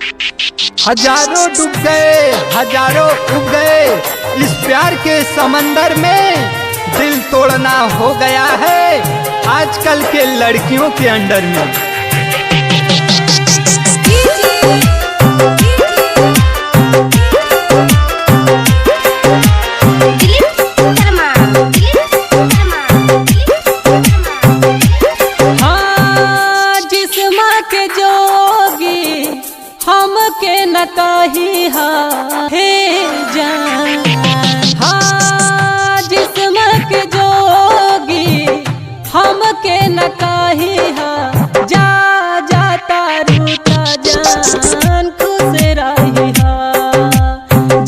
हजारों डूब गए, हजारों उब गए इस प्यार के समंदर में। दिल तोड़ना हो गया है आजकल के लड़कियों के अंडर में। हमके न कही हे जान, हाँ जिस्म के जोगी हमके न कही जा जाता रूता जान खुश रही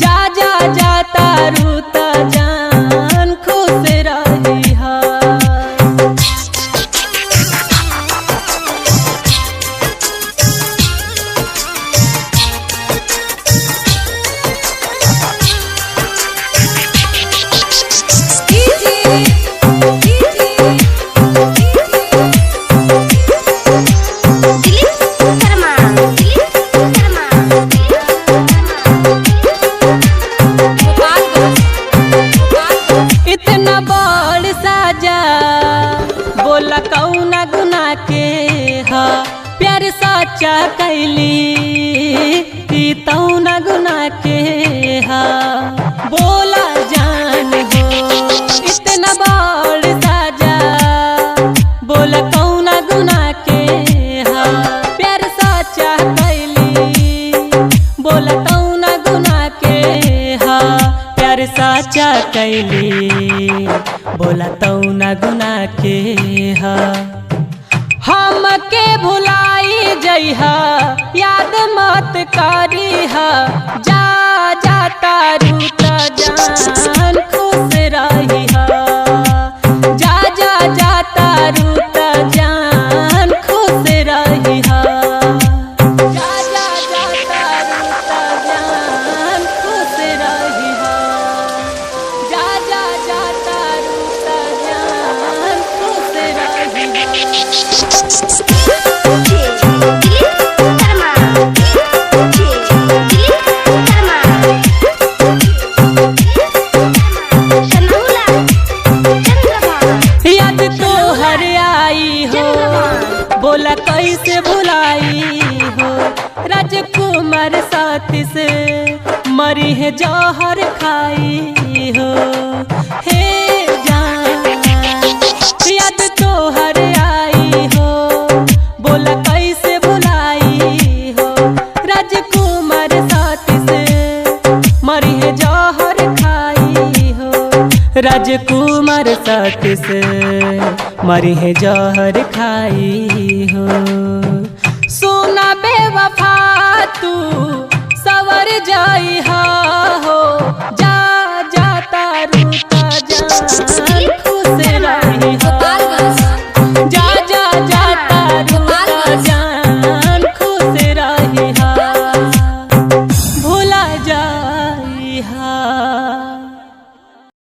जा जा जाता रूता जान खुश रही बोला कौना गुना के प्यार सच्चा कैली तौना गुना के बोला जान हो इतना बड़ साजा। बोला कौना गुना के प्यार सच्चा कैली बोला तौना गुना के प्यार सच्चा कैली बोला तौना गुना के हमके भुलाई जइहा याद मत करीहा जा जाता रूता जान खुश रहीहा जा जा जाता रूता जान खुश रहीहा जा जा जाता रूता जान खुश रहीहा जा जा जाता रूता जान खुश याद तो हर आई हो बोला कैसे भुलाई हो राजकुमार साथी से मरी है जौहर खाई हो हे जान याद तो हर आई हो बोला कैसे भुलाई हो राजकुमार साथी से मरी है जौहर खाई हो राजकुमार साथी से मरी है जौहर खाई हो। सोना बेवफा तू सवर जाई हा